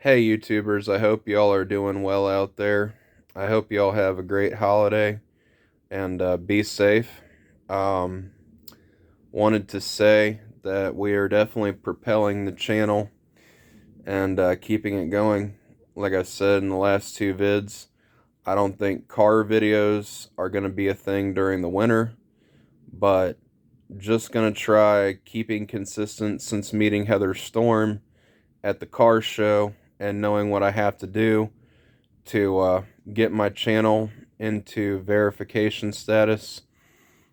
Hey YouTubers, I hope y'all are doing well out there. I hope y'all have a great holiday and be safe. Um, Wanted to say that we are definitely propelling the channel and keeping it going. Like I said in the last two vids, I don't think car videos are going to be a thing during the winter, but just going to try keeping consistent since meeting Heather Storm at the car show and knowing what I have to do to get my channel into verification status,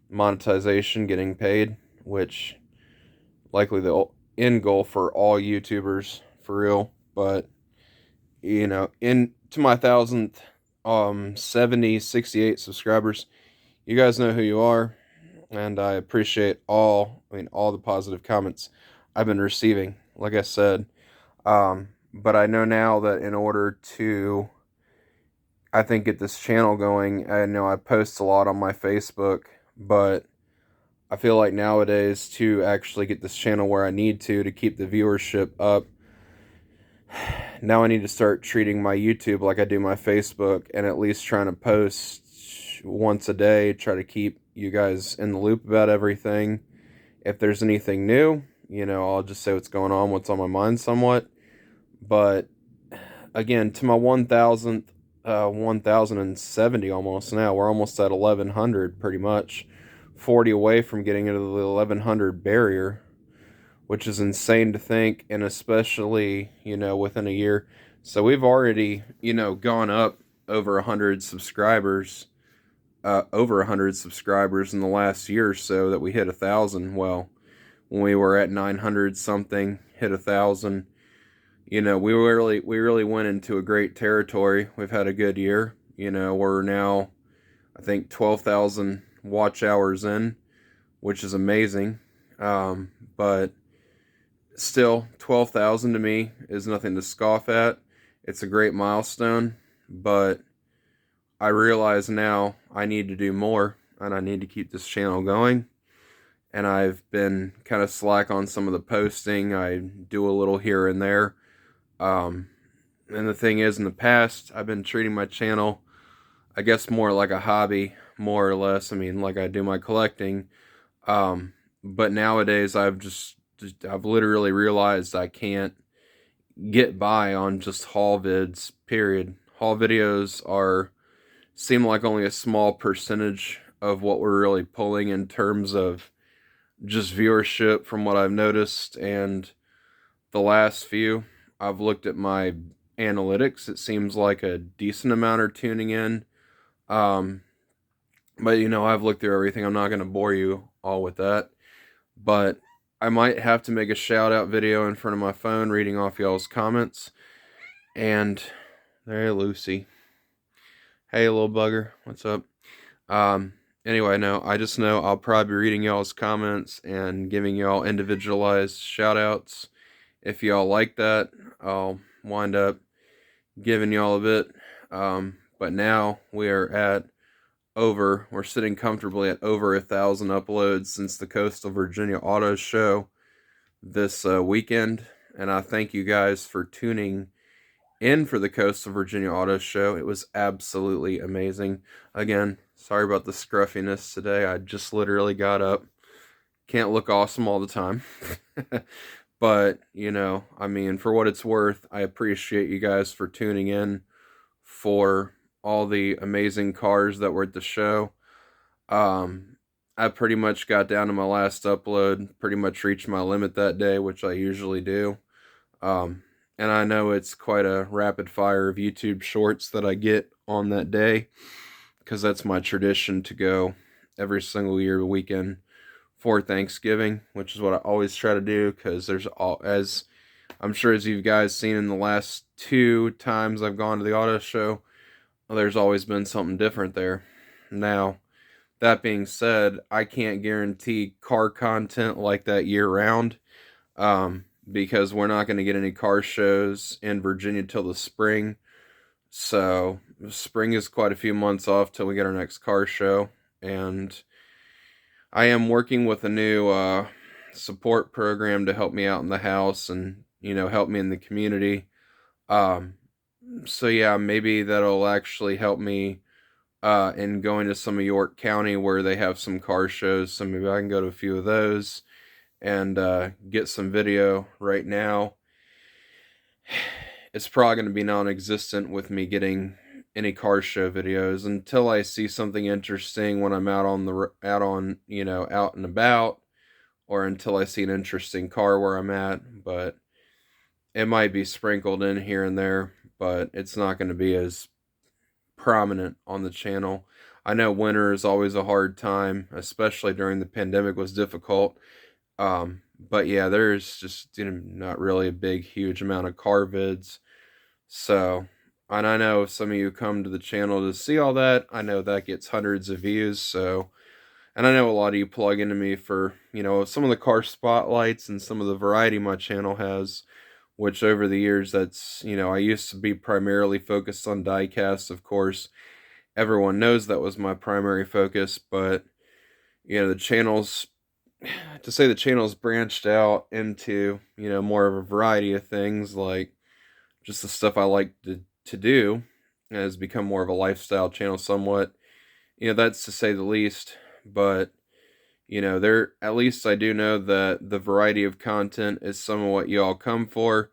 monetization, getting paid, which likely the end goal for all YouTubers for real. But in to my thousandth 68 subscribers, you guys know who you are, and I appreciate all the positive comments I've been receiving. Like I said, but I know now that in order to I think get this channel going. I know I post a lot on my Facebook, but I feel like nowadays to actually get this channel where I need to keep the viewership up, now I need to start treating my YouTube like I do my Facebook and at least trying to post once a day, try to keep you guys in the loop about everything. If there's anything new, I'll just say what's going on, what's on my mind somewhat. But again, to my 1000th 1070 almost now. We're almost at 1100 pretty much. 40 away from getting into the 1100 barrier, which is insane to think, and especially, within a year. So we've already, gone up over 100 subscribers, over 100 subscribers in the last year or so that we hit 1,000. Well, when we were at 900 something, hit 1,000. We really went into a great territory. We've had a good year. We're now, I think, 12,000 watch hours in, which is amazing. But still, 12,000 to me is nothing to scoff at. It's a great milestone, but I realize now I need to do more and I need to keep this channel going. And I've been kind of slack on some of the posting. I do a little here and there. And the thing is, in the past, I've been treating my channel, I guess, more like a hobby, more or less. I mean, like I do my collecting. But nowadays, I've literally realized I can't get by on just haul vids, period. Haul videos seem like only a small percentage of what we're really pulling in terms of just viewership from what I've noticed. And the last few, I've looked at my analytics. It seems like a decent amount are tuning in. Um, but I've looked through everything. I'm not going to bore you all with that. But I might have to make a shout out video in front of my phone reading off y'all's comments. And there, Lucy. Hey, little bugger. What's up? Um, anyway, no, I just know I'll probably be reading y'all's comments and giving y'all individualized shout outs. If y'all like that, I'll wind up giving y'all a bit. But now we're sitting comfortably at over 1,000 uploads since the Coastal Virginia Auto Show this weekend. And I thank you guys for tuning in for the Coastal Virginia Auto Show. It was absolutely amazing. Again, sorry about the scruffiness today. I just literally got up. Can't look awesome all the time. But, I mean, for what it's worth, I appreciate you guys for tuning in for all the amazing cars that were at the show. I pretty much got down to my last upload, pretty much reached my limit that day, which I usually do. And I know it's quite a rapid fire of YouTube shorts that I get on that day, because that's my tradition to go every single year weekend for Thanksgiving, which is what I always try to do, because as I'm sure as you guys seen in the last 2 times I've gone to the auto show, there's always been something different there. Now, that being said, I can't guarantee car content like that year round, because we're not going to get any car shows in Virginia till the spring. So spring is quite a few months off till we get our next car show. And I am working with a new support program to help me out in the house and help me in the community. Um, so yeah, maybe that'll actually help me in going to some of York County where they have some car shows. So maybe I can go to a few of those and get some video. Right now, it's probably going to be non-existent with me getting any car show videos until I see something interesting when I'm out and about, or until I see an interesting car where I'm at. But it might be sprinkled in here and there, but it's not going to be as prominent on the channel. I know winter is always a hard time, especially during the pandemic was difficult. But yeah, there's just not really a big, huge amount of car vids. So, and I know if some of you come to the channel to see all that, I know that gets hundreds of views. So, and I know a lot of you plug into me for, some of the car spotlights and some of the variety my channel has, which over the years, I used to be primarily focused on diecast, of course. Everyone knows that was my primary focus, but, the channel's, to say the channel's branched out into, more of a variety of things, like just the stuff I like to do, has become more of a lifestyle channel somewhat. That's to say the least, but there, at least I do know that the variety of content is some of what you all come for.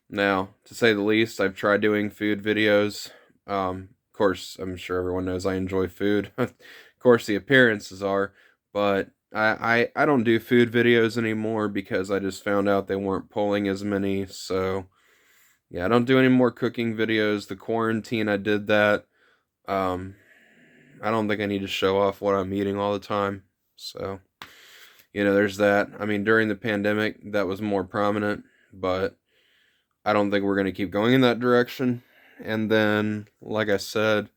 Now, to say the least, I've tried doing food videos. Of course, I'm sure everyone knows I enjoy food. Of course, the appearances are, but I don't do food videos anymore because I just found out they weren't pulling as many. So yeah, I don't do any more cooking videos. The quarantine, I did that. Um, I don't think I need to show off what I'm eating all the time. So, there's that. I mean, during the pandemic, that was more prominent, but I don't think we're going to keep going in that direction. And then, like I said,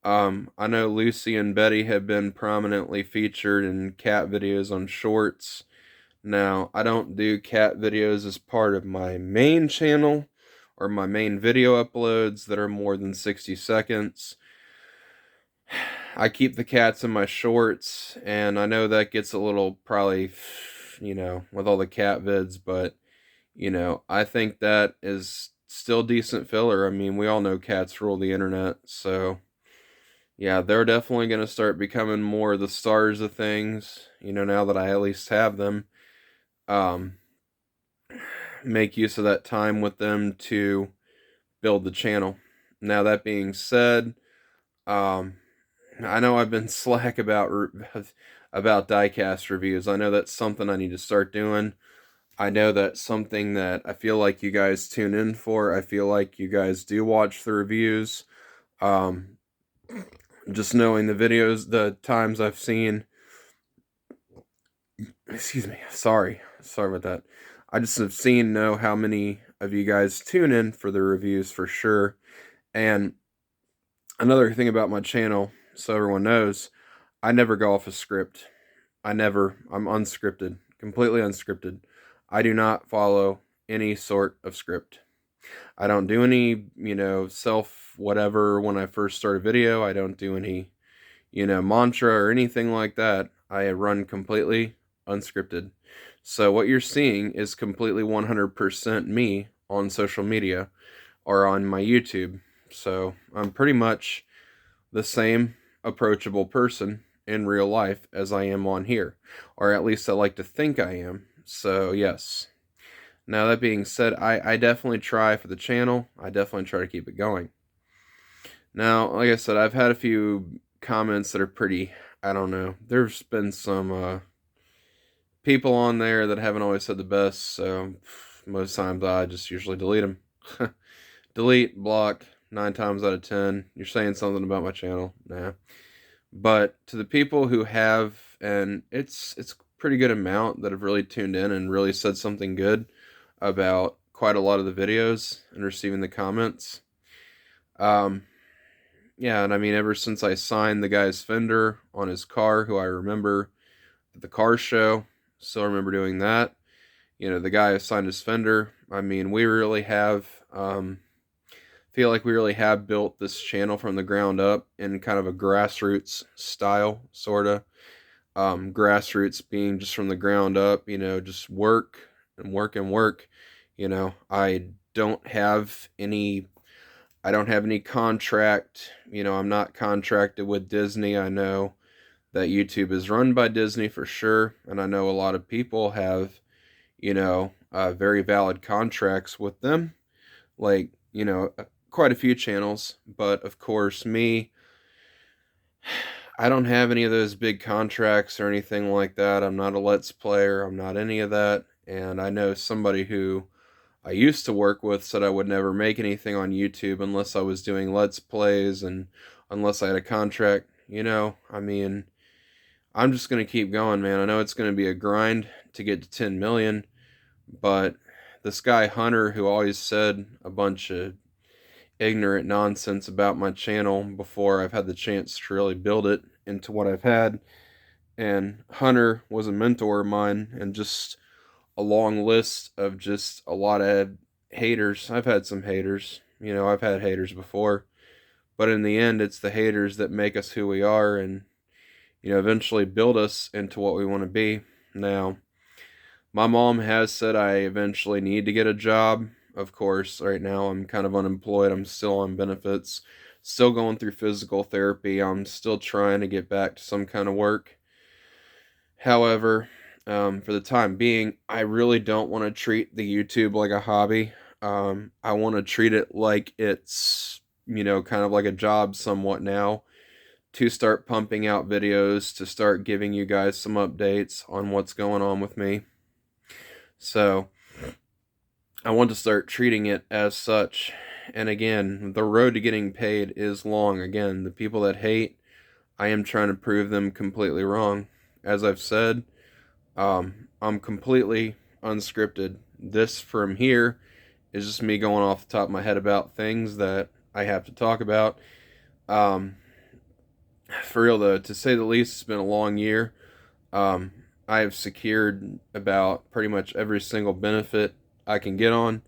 I know Lucy and Betty have been prominently featured in cat videos on shorts. Now, I don't do cat videos as part of my main channel or my main video uploads that are more than 60 seconds. I keep the cats in my shorts, and I know that gets a little probably, with all the cat vids, but, I think that is still decent filler. I mean, we all know cats rule the internet, so yeah, they're definitely going to start becoming more the stars of things, now that I at least have them. Um, make use of that time with them to build the channel. Now, that being said, um, I know I've been slack about diecast reviews. I know that's something I need to start doing. I know that's something that I feel like you guys tune in for. I feel like you guys do watch the reviews. Um, just knowing the videos, the times I've seen, excuse me, sorry about that. I just have seen, know how many of you guys tune in for the reviews for sure. And another thing about my channel, so everyone knows, I never go off a script. I'm unscripted, completely unscripted. I do not follow any sort of script. I don't do any, self whatever when I first start a video. I don't do any, mantra or anything like that. I run completely unscripted. So what you're seeing is completely 100% me on social media or on my YouTube. So I'm pretty much the same approachable person in real life as I am on here, or at least I like to think I am. So yes. Now that being said, I definitely try for the channel. I definitely try to keep it going. Now, like I said, I've had a few comments that are pretty, I don't know. There's been some people on there that haven't always said the best, so most times I just usually delete them. Delete, block, 9 times out of 10. You're saying something about my channel. Nah. But to the people who have, and it's a pretty good amount that have really tuned in and really said something good about quite a lot of the videos and receiving the comments. Yeah, and I mean, ever since I signed the guy's fender on his car, who I remember at the car show, still remember doing that. The guy who signed his fender. I mean, we really have, feel like we really have built this channel from the ground up in kind of a grassroots style, sort of. Grassroots being just from the ground up, just work and work and work. I don't have any I don't have any contract. I'm not contracted with Disney. I know that YouTube is run by Disney for sure, and I know a lot of people have, very valid contracts with them, like, quite a few channels. But of course, me, I don't have any of those big contracts or anything like that. I'm not a Let's Player, I'm not any of that. And I know somebody who I used to work with said I would never make anything on YouTube unless I was doing Let's Plays and unless I had a contract. I mean, I'm just going to keep going, man. I know it's going to be a grind to get to 10 million, but this guy Hunter, who always said a bunch of ignorant nonsense about my channel before I've had the chance to really build it into what I've had, and Hunter was a mentor of mine, and just a long list of just a lot of haters. I've had some haters, I've had haters before, but in the end, it's the haters that make us who we are and, eventually build us into what we want to be. Now, my mom has said I eventually need to get a job. Of course, right now I'm kind of unemployed. I'm still on benefits, still going through physical therapy. I'm still trying to get back to some kind of work. However, for the time being, I really don't want to treat the YouTube like a hobby. I want to treat it like it's, kind of like a job somewhat now, to start pumping out videos, to start giving you guys some updates on what's going on with me. So, I want to start treating it as such. And again, the road to getting paid is long. Again, the people that hate, I am trying to prove them completely wrong. As I've said, I'm completely unscripted. This from here is just me going off the top of my head about things that I have to talk about. For real though, to say the least, it's been a long year. I have secured about pretty much every single benefit I can get on.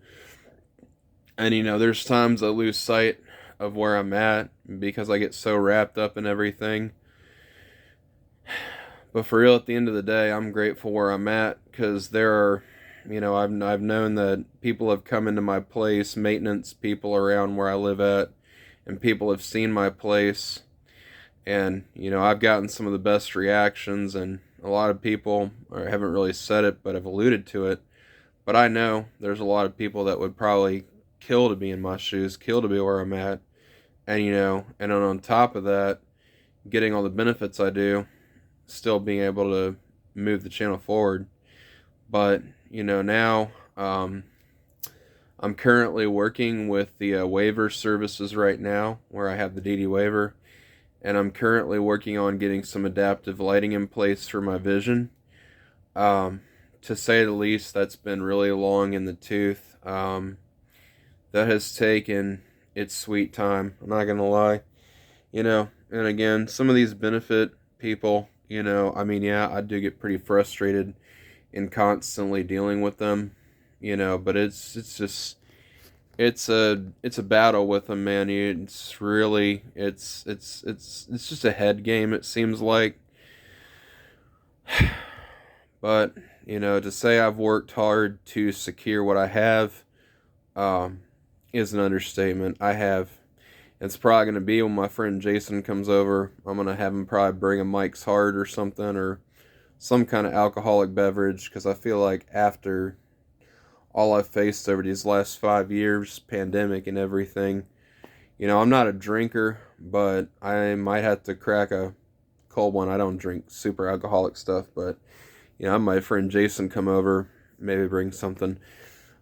And there's times I lose sight of where I'm at because I get so wrapped up in everything. But for real, at the end of the day, I'm grateful where I'm at, because there are, I've known that people have come into my place, maintenance people around where I live at, and people have seen my place, and I've gotten some of the best reactions, and a lot of people haven't really said it but have alluded to it. But I know there's a lot of people that would probably kill to be in my shoes, kill to be where I'm at, and and on top of that, getting all the benefits I do, still being able to move the channel forward. But now, I'm currently working with the waiver services right now, where I have the DD waiver, and I'm currently working on getting some adaptive lighting in place for my vision. To say the least, that's been really long in the tooth. That has taken its sweet time, I'm not gonna lie. And again, some of these benefit people, I mean, yeah, I do get pretty frustrated in constantly dealing with them, but it's just, it's a battle with them, man. It's really, it's just a head game, it seems like. But to say I've worked hard to secure what I have, is an understatement. I have. It's probably going to be when my friend Jason comes over. I'm going to have him probably bring a Mike's Hard or something, or some kind of alcoholic beverage, because I feel like after all I've faced over these last 5 years, pandemic and everything, I'm not a drinker, but I might have to crack a cold one. I don't drink super alcoholic stuff, but, I have my friend Jason come over, maybe bring something.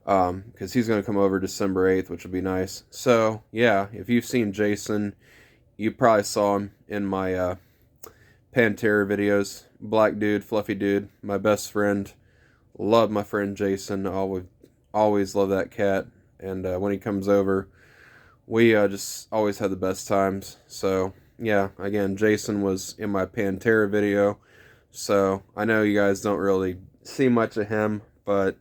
Because he's going to come over December 8th, which will be nice. So, yeah, if you've seen Jason, you probably saw him in my Pantera videos. Black dude, fluffy dude, my best friend. Love my friend Jason. Always love that cat. And when he comes over, we just always had the best times. So, yeah, again, Jason was in my Pantera video. So, I know you guys don't really see much of him, but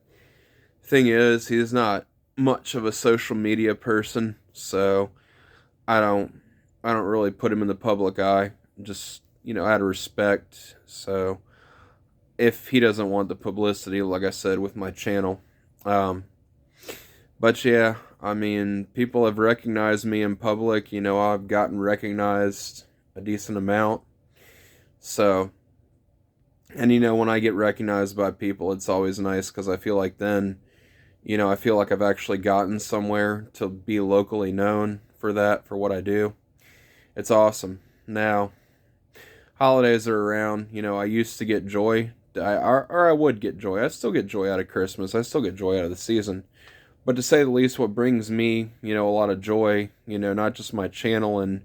thing is, he's not much of a social media person, so I don't really put him in the public eye, just out of respect. So if he doesn't want the publicity, like I said, with my channel, But yeah, I mean, people have recognized me in public. You know, I've gotten recognized a decent amount. So, and you know, when I get recognized by people, it's always nice because I feel like then, you know, I feel like I've actually gotten somewhere to be locally known for that, for what I do. It's awesome. Now, holidays are around. You know, I used to get joy. Or I would get joy. I still get joy out of Christmas. I still get joy out of the season. But to say the least, what brings me, you know, a lot of joy, you know, not just my channel and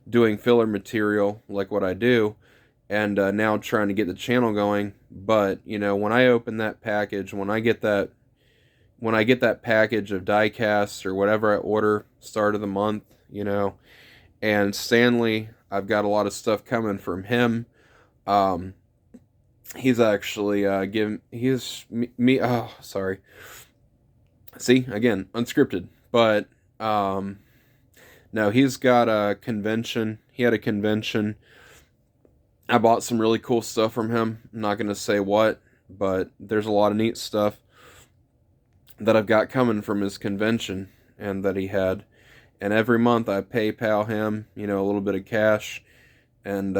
doing filler material like what I do, and now trying to get the channel going, but you know, when I open that package, when I get that package of diecast or whatever I order start of the month, you know, and Stanley, I've got a lot of stuff coming from him. Um, he's actually given he's me. Oh, sorry. See, again, unscripted, but no, he's got a convention. He had a convention. I bought some really cool stuff from him. I'm not gonna say what, but there's a lot of neat stuff that I've got coming from his convention and that he had. And every month I PayPal him, you know, a little bit of cash and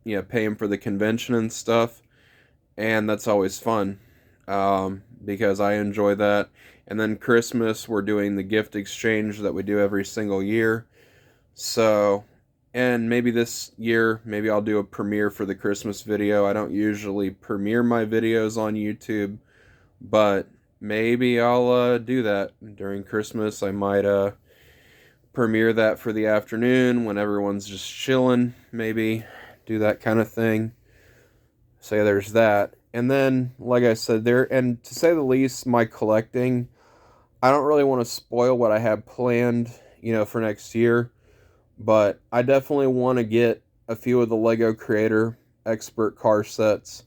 yeah, pay him for the convention and stuff. And that's always fun because I enjoy that. And then Christmas, we're doing the gift exchange that we do every single year. So, and maybe this year, maybe I'll do a premiere for the Christmas video. I don't usually premiere my videos on YouTube, but maybe I'll do that during Christmas. I might premiere that for the afternoon when everyone's just chilling. Maybe do that kind of thing. So yeah, there's that. And then, like I said, and to say the least, my collecting, I don't really want to spoil what I have planned, you know, for next year, but I definitely want to get a few of the Lego Creator Expert car sets.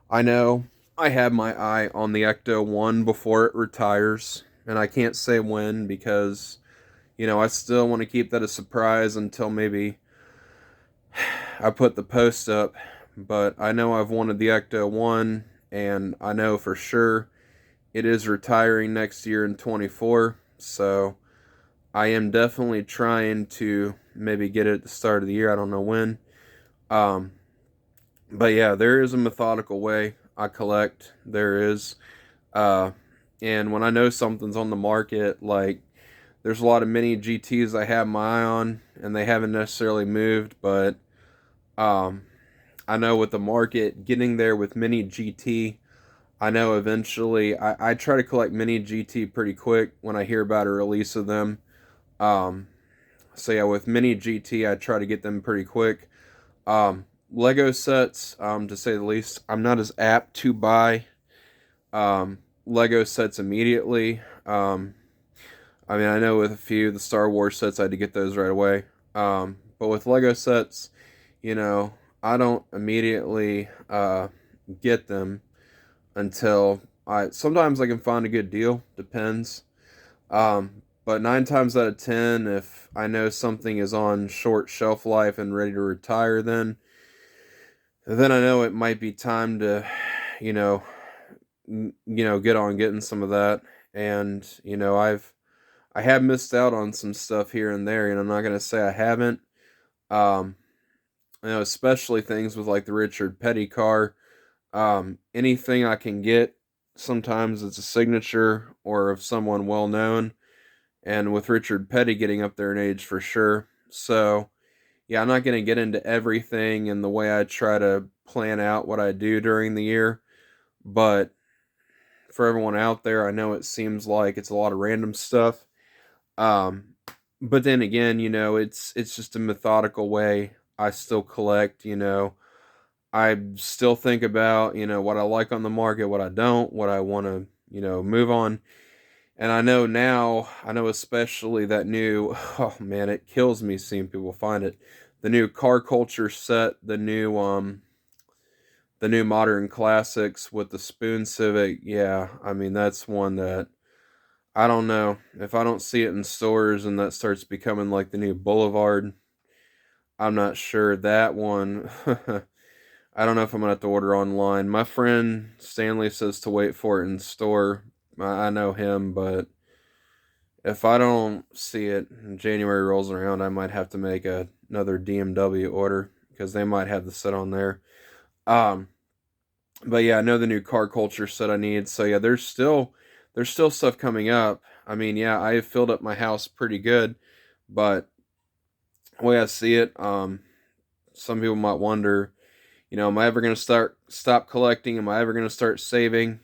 I know I have my eye on the Ecto 1 before it retires, and I can't say when because, you know, I still want to keep that a surprise until maybe I put the post up. But I know I've wanted the Ecto 1, and I know for sure it is retiring next year in 24. So I am definitely trying to maybe get it at the start of the year. I don't know when. Um, but yeah, there is a methodical way I collect. There is. Uh, and when I know something's on the market, like there's a lot of mini GTs I have my eye on, and they haven't necessarily moved, but um, I know with the market getting there with mini GT, I know eventually I try to collect mini GT pretty quick when I hear about a release of them. Um, so yeah, with mini GT, I try to get them pretty quick. Lego sets, to say the least, I'm not as apt to buy um, Lego sets immediately. I mean, I know with a few the Star Wars sets, I had to get those right away. But with Lego sets, you know, I don't immediately get them until I. Sometimes I can find a good deal, depends. But 9 times out of 10, if I know something is on short shelf life and ready to retire, then I know it might be time to, you know, get on getting some of that. And you know, I have missed out on some stuff here and there, and I'm not gonna say I haven't. Um, you know, especially things with like the Richard Petty car. Anything I can get, sometimes it's a signature or of someone well known, and with Richard Petty getting up there in age for sure. So yeah, I'm not gonna get into everything and the way I try to plan out what I do during the year, but for everyone out there, I know it seems like it's a lot of random stuff. Um, but then again, you know, it's just a methodical way I still collect, you know. I still think about, you know, what I like on the market, what I don't, what I want to, you know, move on. And I know now, I know especially that new, oh man, it kills me seeing people find it. The new car culture set, the new modern classics with the Spoon Civic. Yeah, I mean, that's one that I don't know. If I don't see it in stores and that starts becoming like the new Boulevard, I'm not sure that one. I don't know if I'm gonna have to order online. My friend Stanley says to wait for it in store. I know him, but if I don't see it and January rolls around, I might have to make another DMW order because they might have the set on there. Um, but yeah, I know the new car culture set I need. So yeah, there's still stuff coming up. I mean, yeah, I have filled up my house pretty good, but the way I see it, some people might wonder, am I ever going to stop collecting? Am I ever going to start saving?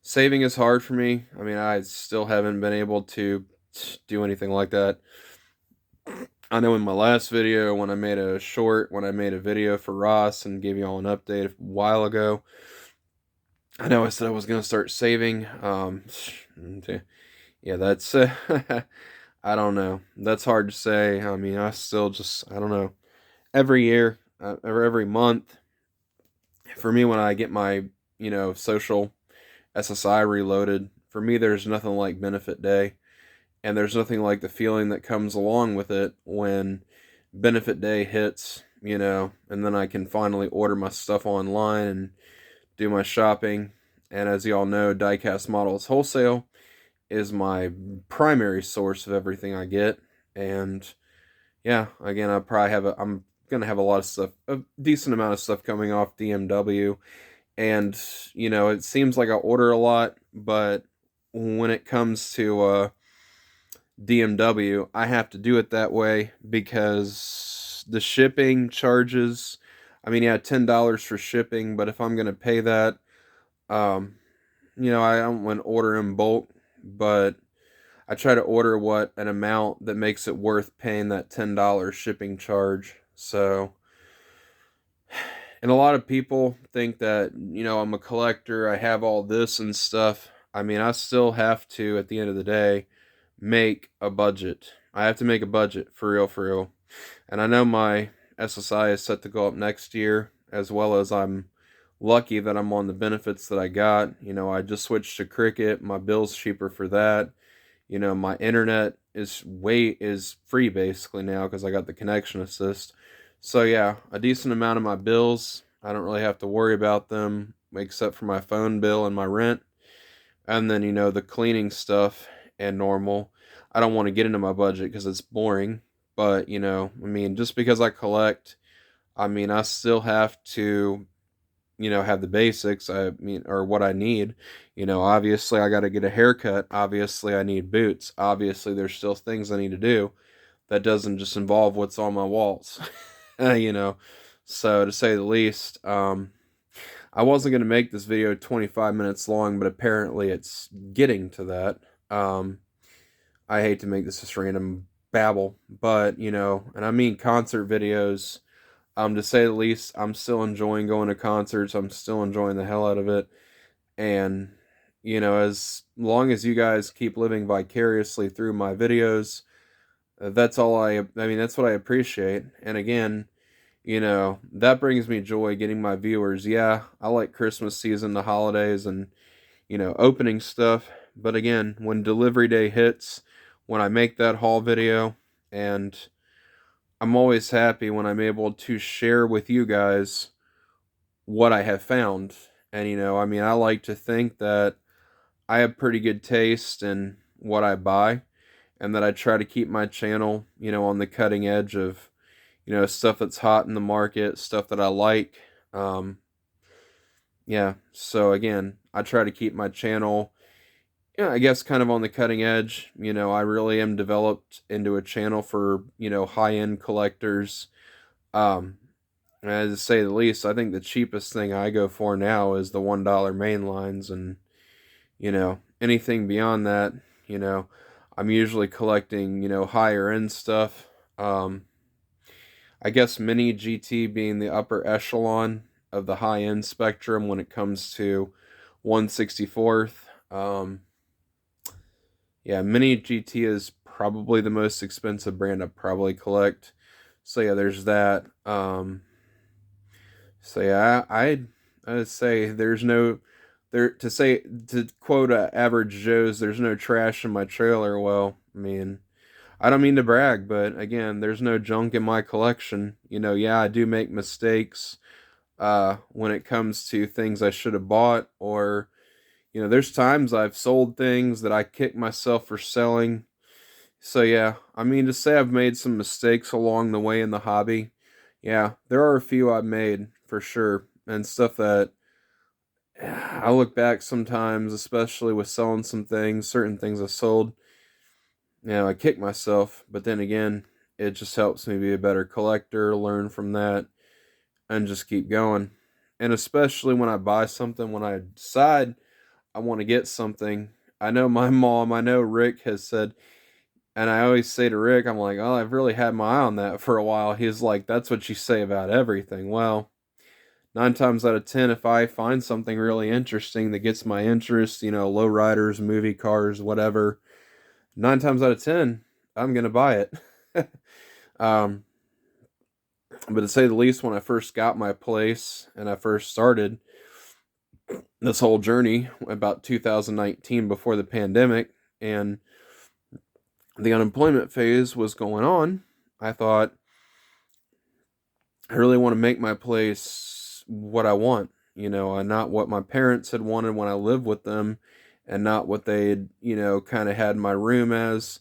Saving is hard for me. I mean, I still haven't been able to do anything like that. I know in my last video, when I made a video for Ross and gave you all an update a while ago, I know I said I was going to start saving. Yeah, that's, I don't know. That's hard to say. I mean, I don't know. Every year, or every month, for me, when I get my, social SSI reloaded, for me, there's nothing like benefit day. And there's nothing like the feeling that comes along with it when benefit day hits, and then I can finally order my stuff online and do my shopping. And as you all know, Diecast Models Wholesale is my primary source of everything I get. And yeah, again, I'm gonna have a lot of stuff, a decent amount of stuff coming off DMW. And it seems like I order a lot, but when it comes to DMW, I have to do it that way because the shipping charges. I mean, yeah, $10 for shipping, but if I'm gonna pay that, um, I don't want to order in bulk, but I try to order an amount that makes it worth paying that $10 shipping charge. So, and a lot of people think that, I'm a collector, I have all this and stuff. I mean, I still have to, at the end of the day, make a budget. I have to make a budget for real, for real. And I know my SSI is set to go up next year, as well as I'm lucky that I'm on the benefits that I got. I just switched to Cricket. My bill's cheaper for that. My internet is free basically now because I got the connection assist. So yeah, a decent amount of my bills, I don't really have to worry about them except for my phone bill and my rent. And then, the cleaning stuff and normal. I don't want to get into my budget because it's boring. But, I mean, just because I collect, I mean, I still have to, have the basics. I mean, or what I need. Obviously, I got to get a haircut. Obviously, I need boots. Obviously, there's still things I need to do that doesn't just involve what's on my walls. you know, so to say the least, I wasn't going to make this video 25 minutes long, but apparently it's getting to that. I hate to make this just random babble, but and I mean concert videos. To say the least, I'm still enjoying going to concerts. I'm still enjoying the hell out of it. And, as long as you guys keep living vicariously through my videos, that's all I mean, that's what I appreciate. And again, that brings me joy getting my viewers. Yeah, I like Christmas season, the holidays, and, opening stuff. But again, when delivery day hits, when I make that haul video, and I'm always happy when I'm able to share with you guys what I have found. And, I mean, I like to think that I have pretty good taste in what I buy and that I try to keep my channel, on the cutting edge of, stuff that's hot in the market, stuff that I like. Um, yeah. So again, I try to keep my channel, I guess kind of on the cutting edge. I really am developed into a channel for, high-end collectors. Um, and to say the least, I think the cheapest thing I go for now is the $1 main lines, and anything beyond that, you know, I'm usually collecting, higher end stuff. I guess Mini GT being the upper echelon of the high end spectrum when it comes to 164th. Yeah, Mini GT is probably the most expensive brand I probably collect. So yeah, there's that. So yeah, I'd say there's no there to say to quote average Joe's, there's no trash in my trailer. Well, I mean, I don't mean to brag, but again, there's no junk in my collection. Yeah, I do make mistakes when it comes to things I should have bought, or there's times I've sold things that I kick myself for selling. So yeah, I mean, to say I've made some mistakes along the way in the hobby, yeah, there are a few I've made for sure, and stuff that I look back sometimes, especially with selling some things, certain things I sold. I kick myself, but then again, it just helps me be a better collector, learn from that, and just keep going. And especially when I buy something, when I decide I want to get something, I know my mom, I know Rick has said, and I always say to Rick, I'm like, oh, I've really had my eye on that for a while. He's like, that's what you say about everything. Well, 9 times out of 10, if I find something really interesting that gets my interest, lowriders, movie cars, whatever, 9 times out of 10, I'm going to buy it. um, but to say the least, when I first got my place and I first started this whole journey about 2019 before the pandemic and the unemployment phase was going on, I thought, I really want to make my place what I want, and not what my parents had wanted when I lived with them, and not what they had, kind of had my room as,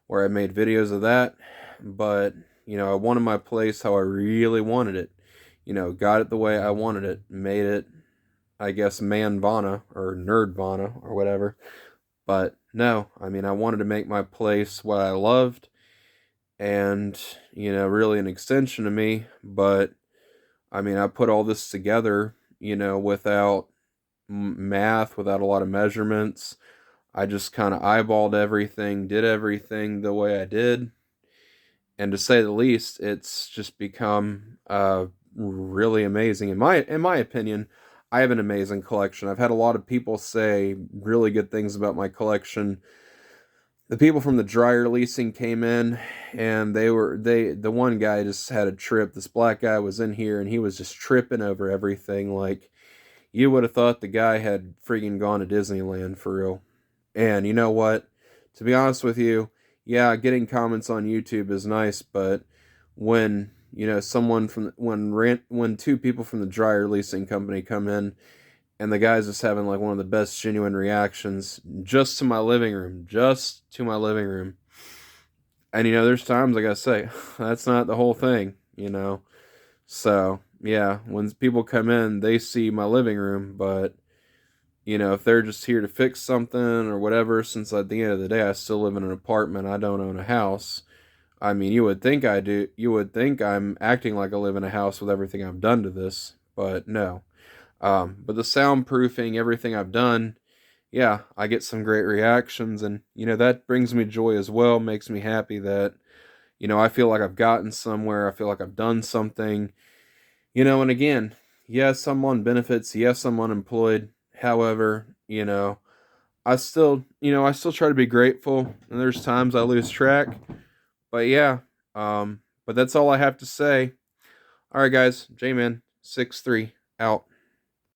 where I made videos of that. But, I wanted my place how I really wanted it, got it the way I wanted it, made it, I guess, Manvana or Nerdvana or whatever. But no, I mean, I wanted to make my place what I loved and, really an extension of me. But I mean, I put all this together, without math, without a lot of measurements. I just kind of eyeballed everything, did everything the way I did. And to say the least, it's just become really amazing. In my opinion, I have an amazing collection. I've had a lot of people say really good things about my collection. The people from the dryer leasing came in, and the one guy just had a trip. This black guy was in here and he was just tripping over everything. Like, you would have thought the guy had freaking gone to Disneyland for real. And you know what? To be honest with you, yeah, getting comments on YouTube is nice, but when when two people from the dryer leasing company come in and the guy's just having like one of the best genuine reactions just to my living room. And there's times like I say, that's not the whole thing, So yeah, when people come in, they see my living room, but if they're just here to fix something or whatever, since at the end of the day I still live in an apartment, I don't own a house. I mean, you would think I do. You would think I'm acting like I live in a house with everything I've done to this, but no. But the soundproofing, everything I've done, yeah, I get some great reactions, and that brings me joy as well. Makes me happy that I feel like I've gotten somewhere. I feel like I've done something. And again, yes, I'm on benefits. Yes, I'm unemployed. However, I still try to be grateful, and there's times I lose track. But yeah, but that's all I have to say. All right, guys, J-Man 63 out.